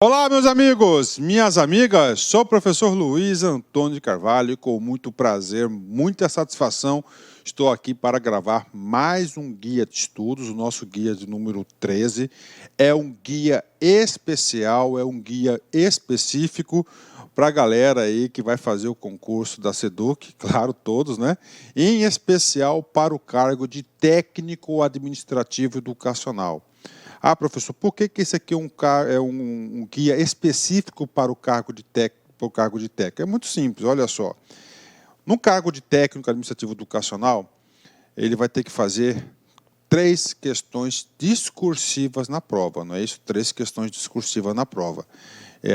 Olá, meus amigos, minhas amigas, sou o professor Luiz Antônio de Carvalho e com muito prazer, muita satisfação, estou aqui para gravar mais um guia de estudos, o nosso guia de número 13. É um guia especial, é um guia específico para a galera aí que vai fazer o concurso da SEDUC, claro, todos, né? Em especial para o cargo de técnico administrativo educacional. Ah, professor, por que esse aqui é um guia específico para o cargo de técnico? É muito simples, olha só. No cargo de técnico administrativo educacional, ele vai ter que fazer 3 questões discursivas na prova, não é isso? 3 questões discursivas na prova.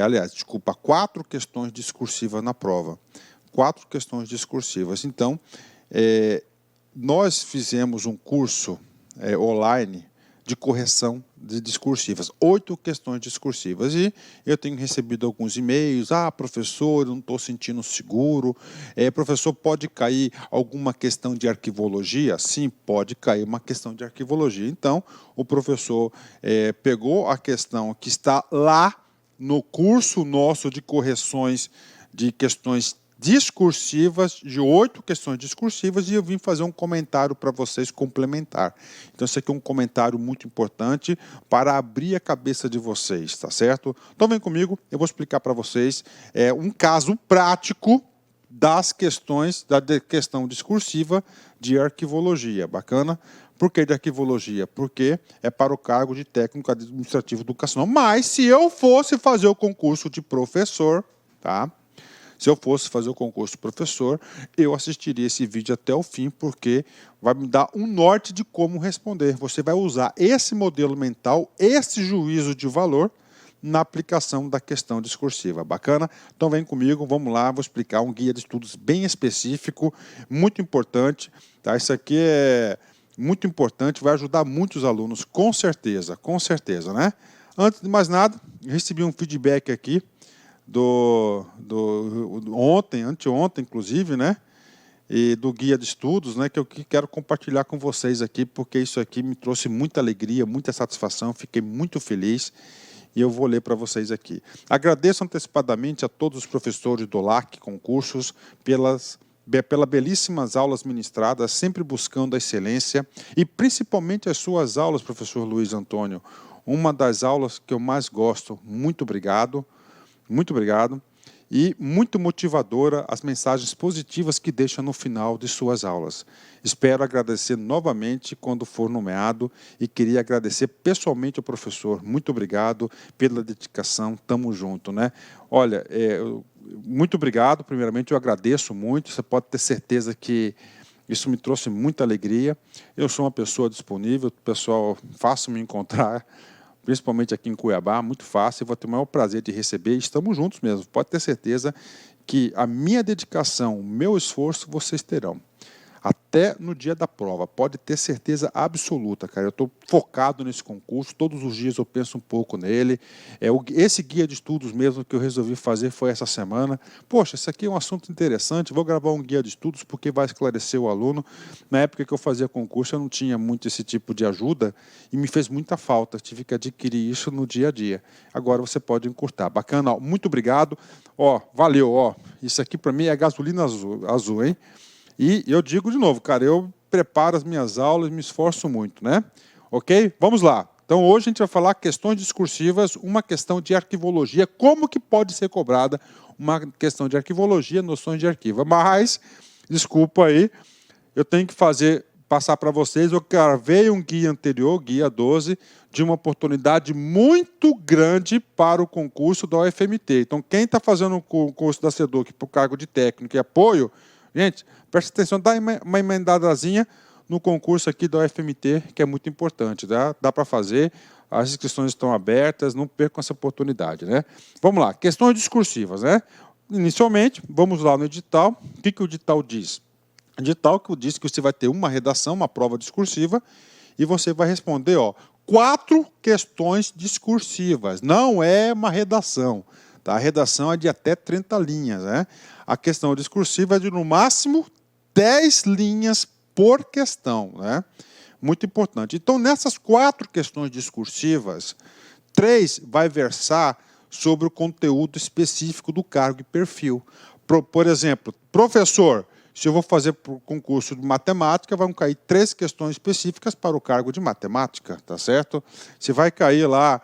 Aliás, desculpa, 4 questões discursivas na prova. 4 questões discursivas. Então, nós fizemos um curso online de correção de discursivas, 8 questões discursivas, e eu tenho recebido alguns e-mails, professor, eu não estou sentindo seguro, professor, pode cair alguma questão de arquivologia? Sim, pode cair uma questão de arquivologia. Então, o professor pegou a questão que está lá no curso nosso de correções de questões discursivas, de 8 questões discursivas, e eu vim fazer um comentário para vocês complementar. Então, esse aqui é um comentário muito importante para abrir a cabeça de vocês, tá certo? Então, vem comigo, eu vou explicar para vocês um caso prático das questões, da questão discursiva de arquivologia. Bacana? Por que de arquivologia? Porque é para o cargo de técnico administrativo educacional. Mas, se eu fosse fazer o concurso de professor, tá? Se eu fosse fazer o concurso de professor, eu assistiria esse vídeo até o fim, porque vai me dar um norte de como responder. Você vai usar esse modelo mental, esse juízo de valor, na aplicação da questão discursiva. Bacana? Então vem comigo, vamos lá, vou explicar um guia de estudos bem específico, muito importante. Tá? Isso aqui é muito importante, vai ajudar muitos alunos, com certeza, né? Antes de mais nada, recebi um feedback aqui, anteontem, inclusive, né? E do guia de estudos, né? Que eu quero compartilhar com vocês aqui, porque isso aqui me trouxe muita alegria, muita satisfação, fiquei muito feliz e eu vou ler para vocês aqui. Agradeço antecipadamente a todos os professores do LAC Concursos pelas belíssimas aulas ministradas, sempre buscando a excelência, e principalmente as suas aulas, professor Luiz Antônio, uma das aulas que eu mais gosto. Muito obrigado. Muito obrigado. E muito motivadora as mensagens positivas que deixa no final de suas aulas. Espero agradecer novamente quando for nomeado e queria agradecer pessoalmente ao professor. Muito obrigado pela dedicação, tamo junto, né? Olha, muito obrigado, primeiramente eu agradeço muito, você pode ter certeza que isso me trouxe muita alegria. Eu sou uma pessoa disponível, pessoal, fácil me encontrar, principalmente aqui em Cuiabá, muito fácil, eu vou ter o maior prazer de receber, estamos juntos mesmo, pode ter certeza que a minha dedicação, o meu esforço, vocês terão. Até no dia da prova, pode ter certeza absoluta, cara. Eu estou focado nesse concurso, todos os dias eu penso um pouco nele. Esse guia de estudos mesmo que eu resolvi fazer foi essa semana. Poxa, isso aqui é um assunto interessante, vou gravar um guia de estudos porque vai esclarecer o aluno. Na época que eu fazia concurso, eu não tinha muito esse tipo de ajuda e me fez muita falta. Tive que adquirir isso no dia a dia. Agora você pode encurtar. Bacana, ó, muito obrigado. Ó, valeu, ó. Isso aqui para mim é gasolina azul, hein? E eu digo de novo, cara, eu preparo as minhas aulas, me esforço muito, né? Ok? Vamos lá. Então, hoje a gente vai falar questões discursivas, uma questão de arquivologia, como que pode ser cobrada uma questão de arquivologia, noções de arquivo. Mas, desculpa aí, eu tenho que passar para vocês, eu gravei um guia anterior, guia 12, de uma oportunidade muito grande para o concurso da UFMT. Então, quem está fazendo o concurso da SEDUC para o cargo de técnico e apoio, gente, preste atenção, dá uma emendadazinha no concurso aqui da UFMT, que é muito importante, dá para fazer, as inscrições estão abertas, não percam essa oportunidade, né? Vamos lá, questões discursivas, né? Inicialmente, vamos lá no edital, o que o edital diz? O edital que diz que você vai ter uma redação, uma prova discursiva, e você vai responder, ó, 4 questões discursivas, não é uma redação. Tá? A redação é de até 30 linhas. Né? A questão discursiva é de, no máximo, 10 linhas por questão. Né? Muito importante. Então, nessas 4 questões discursivas, 3 vai versar sobre o conteúdo específico do cargo e perfil. Por exemplo, professor, se eu vou fazer para o concurso de matemática, vão cair 3 questões específicas para o cargo de matemática, tá certo? Se vai cair lá,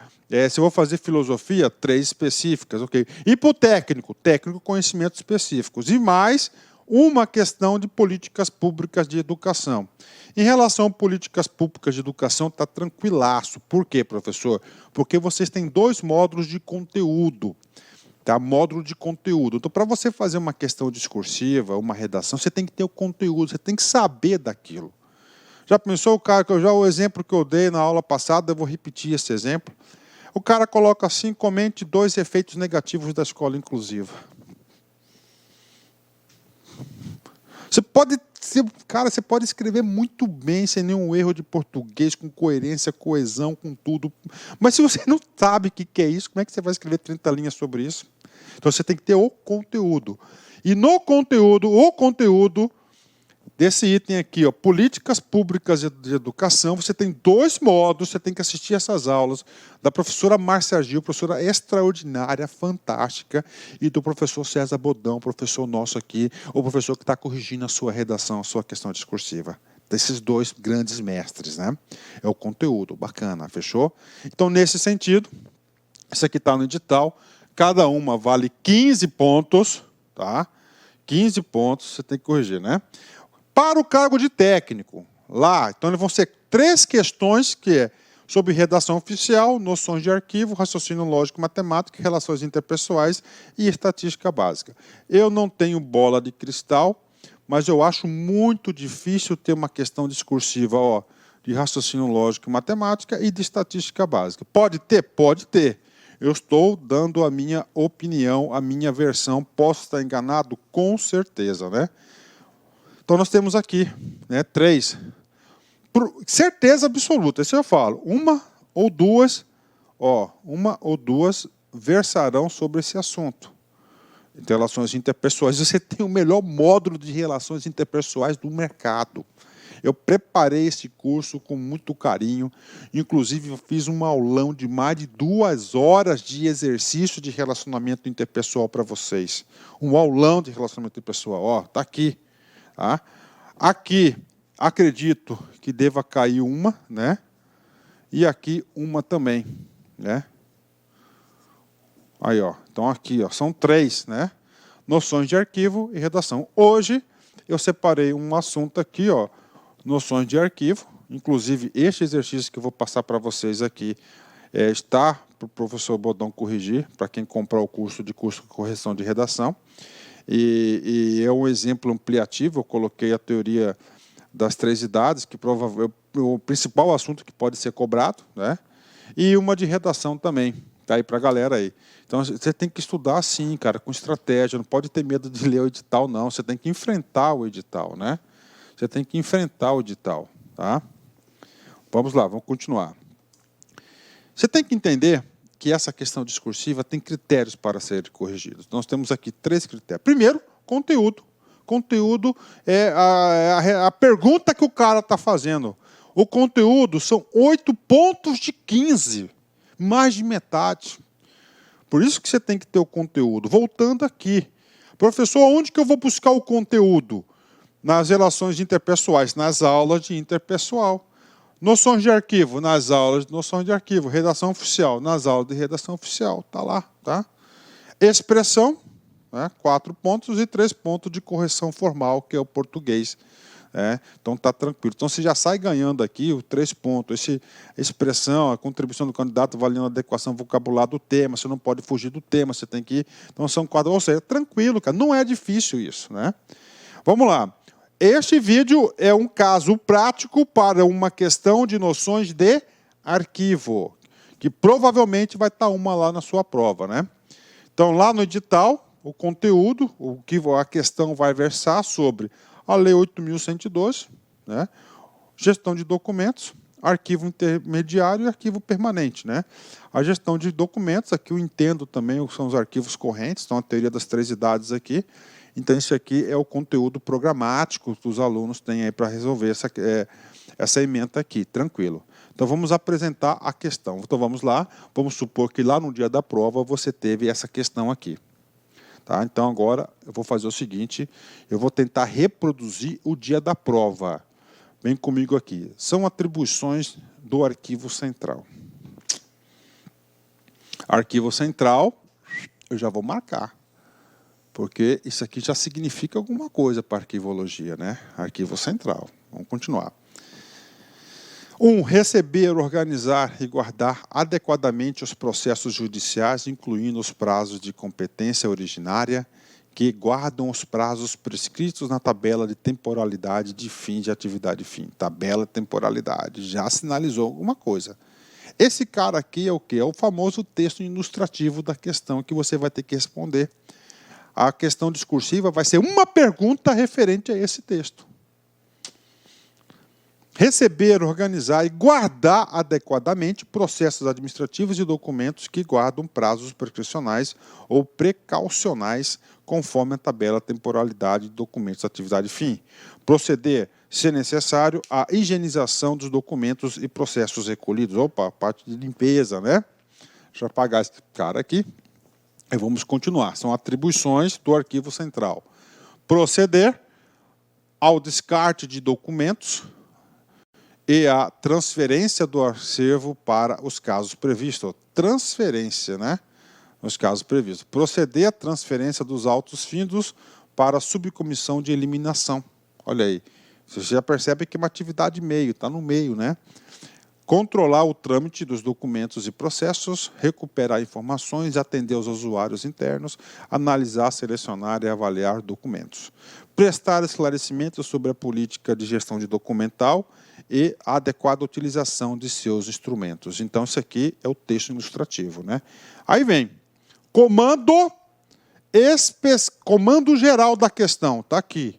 se eu vou fazer filosofia, 3 específicas, ok? E para o técnico, conhecimentos específicos. E mais uma questão de políticas públicas de educação. Em relação a políticas públicas de educação, está tranquilaço. Por quê, professor? Porque vocês têm 2 módulos de conteúdo. Tá? Módulo de conteúdo. Então, para você fazer uma questão discursiva, uma redação, você tem que ter o conteúdo, você tem que saber daquilo. Já pensou, o exemplo que eu dei na aula passada, eu vou repetir esse exemplo. O cara coloca assim, comente 2 efeitos negativos da escola inclusiva. Você pode escrever muito bem, sem nenhum erro de português, com coerência, coesão, com tudo. Mas se você não sabe o que é isso, como é que você vai escrever 30 linhas sobre isso? Então você tem que ter o conteúdo. E no conteúdo, o conteúdo desse item aqui, ó, políticas públicas de educação, você tem 2 modos, você tem que assistir essas aulas da professora Márcia Gil, professora extraordinária, fantástica, e do professor César Bodão, professor nosso aqui, o professor que está corrigindo a sua redação, a sua questão discursiva. Desses 2 grandes mestres, né? É o conteúdo, bacana, fechou? Então, nesse sentido, isso aqui está no edital, cada uma vale 15 pontos, tá? 15 pontos, você tem que corrigir, né? Para o cargo de técnico, lá, então vão ser 3 questões, que é sobre redação oficial, noções de arquivo, raciocínio lógico matemático, relações interpessoais e estatística básica. Eu não tenho bola de cristal, mas eu acho muito difícil ter uma questão discursiva, ó, de raciocínio lógico e matemática e de estatística básica. Pode ter? Pode ter. Eu estou dando a minha opinião, a minha versão. Posso estar enganado? Com certeza, né? Então, nós temos aqui, né, 3. Por certeza absoluta, isso eu falo. Uma ou duas versarão sobre esse assunto. De relações interpessoais. Você tem o melhor módulo de relações interpessoais do mercado. Eu preparei esse curso com muito carinho. Inclusive, eu fiz um aulão de mais de 2 horas de exercício de relacionamento interpessoal para vocês. Um aulão de relacionamento interpessoal. Ó, está aqui. Tá? Aqui, acredito que deva cair uma, né? E aqui uma também, né? Aí, ó. Então, aqui, ó, são 3, né? Noções de arquivo e redação. Hoje, eu separei um assunto aqui, ó, noções de arquivo. Inclusive, este exercício que eu vou passar para vocês aqui está para o professor Bodão corrigir, para quem comprar o curso de correção de redação. E é um exemplo ampliativo, eu coloquei a teoria das 3 idades, que provavelmente é o principal assunto que pode ser cobrado, né? E uma de redação também, tá aí para a galera aí. Então, você tem que estudar assim, cara, com estratégia, não pode ter medo de ler o edital, não. Você tem que enfrentar o edital, né? Você tem que enfrentar o edital, tá? Vamos lá, vamos continuar. Você tem que entender que essa questão discursiva tem critérios para serem corrigidos. Nós temos aqui 3 critérios. Primeiro, conteúdo. Conteúdo é a pergunta que o cara está fazendo. O conteúdo são 8 pontos de 15, mais de metade. Por isso que você tem que ter o conteúdo. Voltando aqui. Professor, onde que eu vou buscar o conteúdo? Nas relações interpessoais, nas aulas de interpessoal. Noções de arquivo, nas aulas de noções de arquivo. Redação oficial, nas aulas de redação oficial. Está lá, tá? Expressão, né, 4 pontos e 3 pontos de correção formal, que é o português. Então, está tranquilo. Então, você já sai ganhando aqui os 3 pontos. Expressão, a contribuição do candidato valendo a adequação vocabular do tema. Você não pode fugir do tema, você tem que ir. Então, são 4. Ou seja, tranquilo, cara. Não é difícil isso, né? Vamos lá. Este vídeo é um caso prático para uma questão de noções de arquivo, que provavelmente vai estar uma lá na sua prova, né? Então, lá no edital, o conteúdo, o que a questão vai versar sobre a Lei 8.112, né? Gestão de documentos, arquivo intermediário e arquivo permanente, né? A gestão de documentos, aqui eu entendo também, são os arquivos correntes, então a teoria das 3 idades aqui. Então, isso aqui é o conteúdo programático que os alunos têm aí para resolver essa ementa aqui, tranquilo. Então, vamos apresentar a questão. Então, vamos lá. Vamos supor que lá no dia da prova você teve essa questão aqui. Tá? Então, agora eu vou fazer o seguinte, eu vou tentar reproduzir o dia da prova. Vem comigo aqui. São atribuições do arquivo central. Arquivo central, eu já vou marcar. Porque isso aqui já significa alguma coisa para a arquivologia, né? Arquivo central. Vamos continuar. 1. Receber, organizar e guardar adequadamente os processos judiciais, incluindo os prazos de competência originária, que guardam os prazos prescritos na tabela de temporalidade de fim de atividade fim. Tabela de temporalidade. Já sinalizou alguma coisa. Esse cara aqui é o quê? É o famoso texto ilustrativo da questão que você vai ter que responder. A questão discursiva vai ser uma pergunta referente a esse texto. Receber, organizar e guardar adequadamente processos administrativos e documentos que guardam prazos prescricionais ou precaucionais conforme a tabela temporalidade de documentos de atividade fim. Proceder, se necessário, à higienização dos documentos e processos recolhidos. Opa, parte de limpeza, né? Deixa eu apagar esse cara aqui. E vamos continuar. São atribuições do arquivo central. Proceder ao descarte de documentos e a transferência do acervo para os casos previstos. Transferência, né? Nos casos previstos. Proceder à transferência dos autos-findos para a subcomissão de eliminação. Olha aí. Você já percebe que é uma atividade meio, está no meio, né? Controlar o trâmite dos documentos e processos, recuperar informações, atender aos usuários internos, analisar, selecionar e avaliar documentos. Prestar esclarecimentos sobre a política de gestão de documental e a adequada utilização de seus instrumentos. Então, isso aqui é o texto ilustrativo, né? Aí vem, comando geral da questão, está aqui.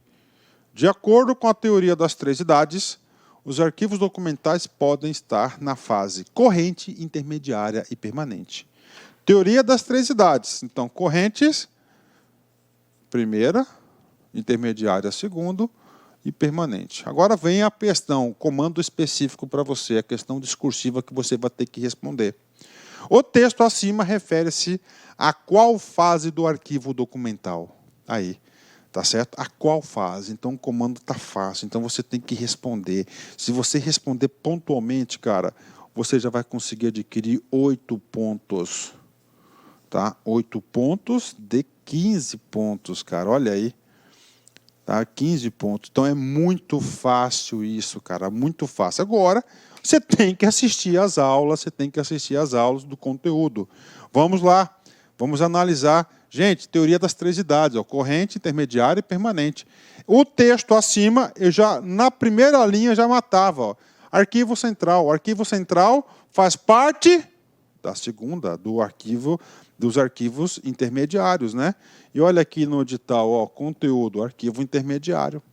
De acordo com a teoria das 3 idades, os arquivos documentais podem estar na fase corrente, intermediária e permanente. Teoria das 3 idades. Então, correntes, primeira, intermediária, segundo, e permanente. Agora vem a questão, o comando específico para você, a questão discursiva que você vai ter que responder. O texto acima refere-se a qual fase do arquivo documental? Aí. Tá certo? A qual fase? Então, o comando está fácil. Então, você tem que responder. Se você responder pontualmente, cara, você já vai conseguir adquirir 8 pontos. Tá? 8 pontos de 15 pontos, cara. Olha aí. Tá? 15 pontos. Então, é muito fácil isso, cara. Muito fácil. Agora, você tem que assistir às aulas. Você tem que assistir às aulas do conteúdo. Vamos lá. Vamos analisar. Gente, teoria das 3 idades, ó, corrente, intermediária e permanente. O texto acima, eu já na primeira linha já matava. Ó, arquivo central. O arquivo central faz parte da segunda, dos arquivos intermediários, né? E olha aqui no edital, ó, conteúdo, arquivo intermediário.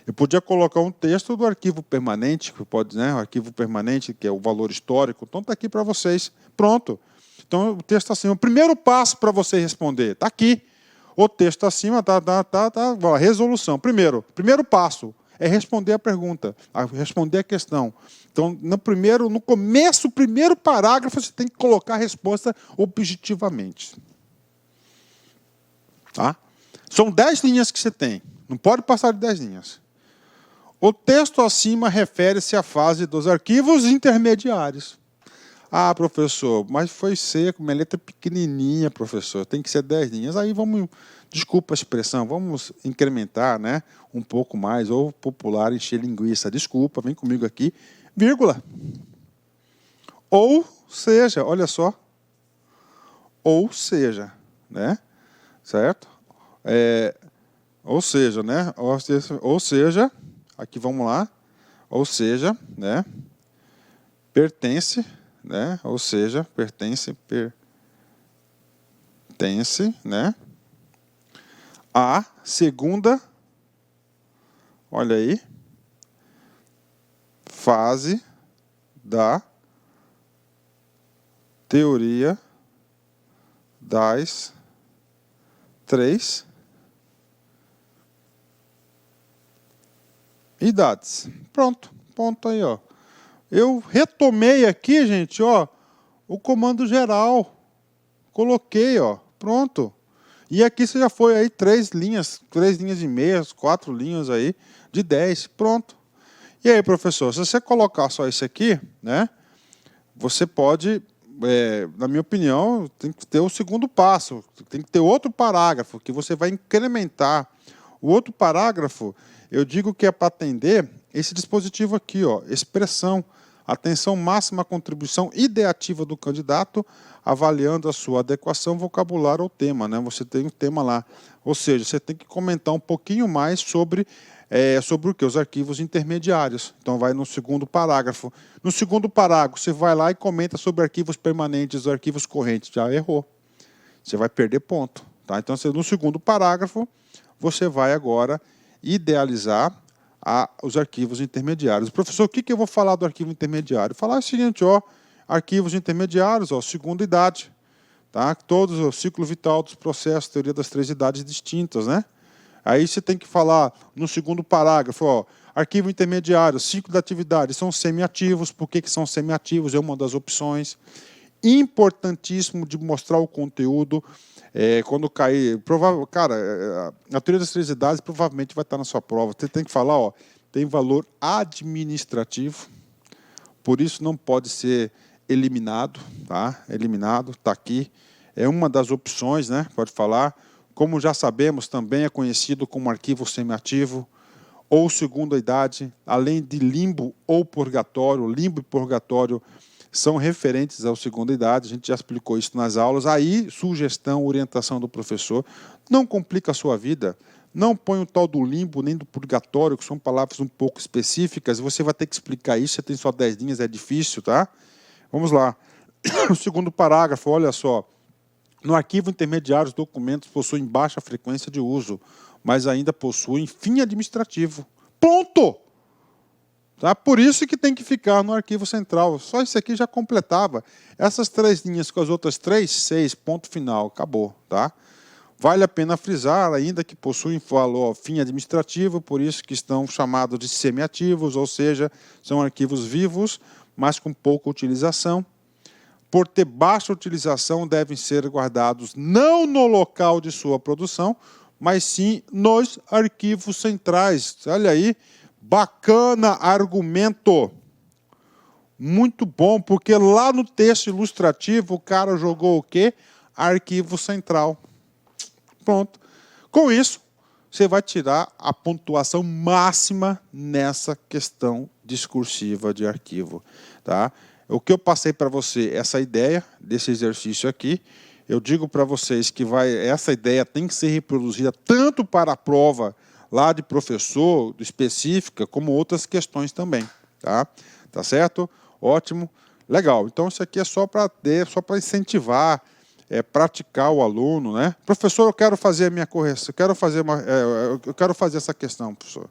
Eu podia colocar um texto do arquivo permanente, que pode, né? O arquivo permanente, que é o valor histórico. Então está aqui para vocês. Pronto. Então, o texto acima, o primeiro passo para você responder, está aqui. O texto acima está, resolução. Primeiro passo é responder a pergunta, responder a questão. Então, no começo, o primeiro parágrafo, você tem que colocar a resposta objetivamente. Tá? São 10 linhas que você tem, não pode passar de 10 linhas. O texto acima refere-se à fase dos arquivos intermediários. Ah, professor, mas foi seco, minha letra é pequenininha, professor, tem que ser 10 linhas. Aí vamos, desculpa a expressão, vamos incrementar, né, um pouco mais, ou popular, encher linguiça. Desculpa, vem comigo aqui, vírgula. Ou seja, olha só, ou seja, né, certo? Ou seja, né, ou seja, aqui vamos lá, ou seja, né, pertence, né? Ou seja, pertence, né? A segunda, olha aí, fase da teoria das três idades. Pronto, ponto aí, ó. Eu retomei aqui, gente, ó, o comando geral. Coloquei, ó, pronto. E aqui você já foi aí 3 linhas e meia, 4 linhas aí de 10, pronto. E aí, professor, se você colocar só isso aqui, né, você pode, na minha opinião, tem que ter o segundo passo, tem que ter outro parágrafo, que você vai incrementar. O outro parágrafo, eu digo que é para atender esse dispositivo aqui, ó, expressão, atenção máxima à contribuição ideativa do candidato, avaliando a sua adequação vocabular ao tema, né? Você tem um tema lá. Ou seja, você tem que comentar um pouquinho mais sobre o que? Os arquivos intermediários. Então, vai no segundo parágrafo. No segundo parágrafo, você vai lá e comenta sobre arquivos permanentes ou arquivos correntes. Já errou. Você vai perder ponto. Tá? Então, no segundo parágrafo, você vai agora idealizar os arquivos intermediários. Professor, o que eu vou falar do arquivo intermediário? Falar o seguinte, ó, arquivos intermediários, ó, segunda idade. Tá? Todos o ciclo vital dos processos, teoria das 3 idades distintas, né? Aí você tem que falar no segundo parágrafo, ó, arquivo intermediário, ciclo da atividade, são semiativos, por que são semiativos? É uma das opções. Importantíssimo de mostrar o conteúdo, quando cair, cara, a teoria das 3 idades provavelmente vai estar na sua prova. Você tem que falar, ó, tem valor administrativo, por isso não pode ser eliminado, tá? Eliminado, está aqui. É uma das opções, né? Pode falar. Como já sabemos, também é conhecido como arquivo semiativo ou segunda idade, além de limbo ou purgatório. Limbo e purgatório são referentes ao segunda idade, a gente já explicou isso nas aulas. Aí, sugestão, orientação do professor, não complica a sua vida, não põe o tal do limbo nem do purgatório, que são palavras um pouco específicas, você vai ter que explicar isso, você tem só 10 linhas, é difícil, tá? Vamos lá. O segundo parágrafo, olha só. No arquivo intermediário, os documentos possuem baixa frequência de uso, mas ainda possuem fim administrativo. Ponto! Tá? Por isso que tem que ficar no arquivo central. Só isso aqui já completava. Essas 3 linhas com as outras 3, 6, ponto final, acabou. Tá? Vale a pena frisar ainda que possuem valor fim administrativo, por isso que estão chamados de semiativos, ou seja, são arquivos vivos, mas com pouca utilização. Por ter baixa utilização, devem ser guardados não no local de sua produção, mas sim nos arquivos centrais. Olha aí, bacana argumento. Muito bom, porque lá no texto ilustrativo o cara jogou o quê? Arquivo central. Pronto. Com isso, você vai tirar a pontuação máxima nessa questão discursiva de arquivo. Tá? O que eu passei para você, essa ideia desse exercício aqui, eu digo para vocês que essa ideia tem que ser reproduzida tanto para a prova lá de professor, específica, como outras questões também. Tá certo? Ótimo. Legal. Então, isso aqui é só para incentivar, praticar o aluno, né? Professor, eu quero fazer a minha correção, eu quero fazer essa questão, professor.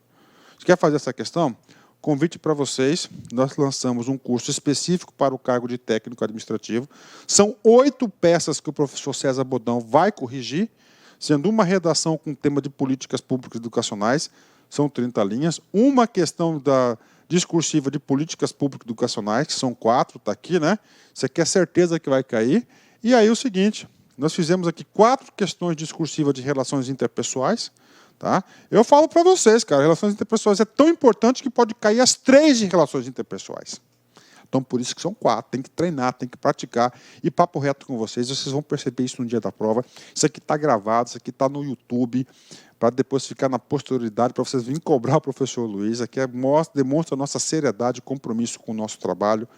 Você quer fazer essa questão? Convite para vocês, nós lançamos um curso específico para o cargo de técnico administrativo. São 8 peças que o professor César Bodão vai corrigir, sendo uma redação com tema de políticas públicas educacionais, são 30 linhas, uma questão discursiva de políticas públicas educacionais, que são 4, está aqui, né? Você quer certeza que vai cair. E aí o seguinte, nós fizemos aqui 4 questões discursivas de relações interpessoais. Tá? Eu falo para vocês, cara, relações interpessoais é tão importante que pode cair as 3 de relações interpessoais. Então, por isso que são 4. Tem que treinar, tem que praticar. E papo reto com vocês vão perceber isso no dia da prova. Isso aqui está gravado, isso aqui está no YouTube, para depois ficar na posterioridade, para vocês virem cobrar o professor Luiz. Aqui demonstra a nossa seriedade e compromisso com o nosso trabalho,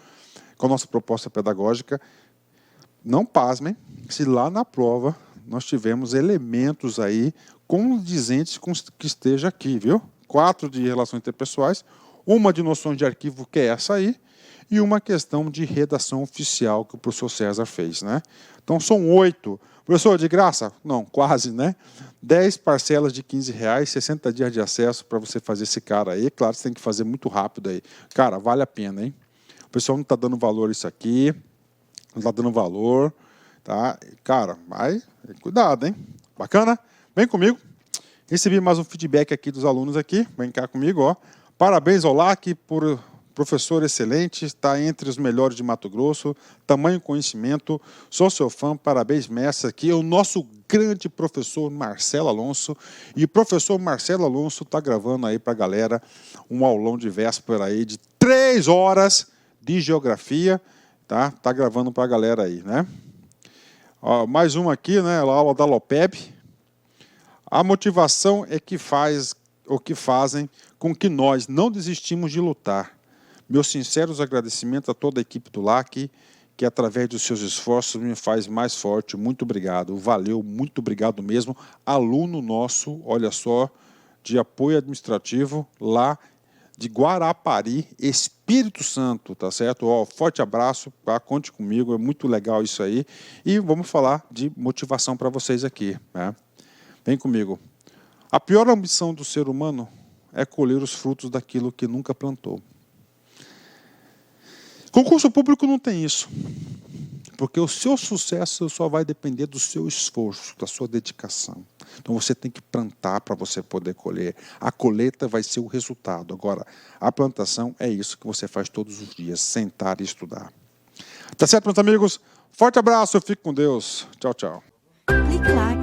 com a nossa proposta pedagógica. Não pasmem se lá na prova nós tivemos elementos aí condizentes com que esteja aqui, viu? 4 de relações interpessoais, uma de noções de arquivo, que é essa aí, e uma questão de redação oficial que o professor César fez, né? Então, são 8. Professor, de graça? Não, quase, né? 10 parcelas de R$15, 60 dias de acesso para você fazer esse cara aí. Claro, você tem que fazer muito rápido aí. Cara, vale a pena, hein? pessoal não está dando valor a isso aqui, não está dando valor, tá? Cara, vai, cuidado, hein? Bacana? Vem comigo. Recebi mais um feedback aqui dos alunos aqui, vem cá comigo, ó. Parabéns ao LAC por professor excelente, está entre os melhores de Mato Grosso, tamanho conhecimento, sou seu fã, parabéns, mestre, aqui é o nosso grande professor Marcelo Alonso, e o professor Marcelo Alonso está gravando aí para a galera um aulão de véspera aí de 3 horas de geografia, tá? Tá gravando para a galera aí, né? Ó, mais um aqui, né, a aula da Lopeb. A motivação é que faz o que fazem com que nós não desistimos de lutar. Meus sinceros agradecimentos a toda a equipe do LAC, que através dos seus esforços me faz mais forte. Muito obrigado, valeu, muito obrigado mesmo. Aluno nosso, olha só, de apoio administrativo lá de Guarapari, Espírito Santo, tá certo? Ó, forte abraço, tá? Conte comigo, é muito legal isso aí. E vamos falar de motivação para vocês aqui, né? Vem comigo. A pior ambição do ser humano é colher os frutos daquilo que nunca plantou. Concurso público não tem isso, porque o seu sucesso só vai depender do seu esforço, da sua dedicação. Então você tem que plantar para você poder colher. A colheita vai ser o resultado. Agora, a plantação é isso que você faz todos os dias, sentar e estudar. Tá certo, meus amigos? Forte abraço, fique com Deus. Tchau, tchau. Clique lá.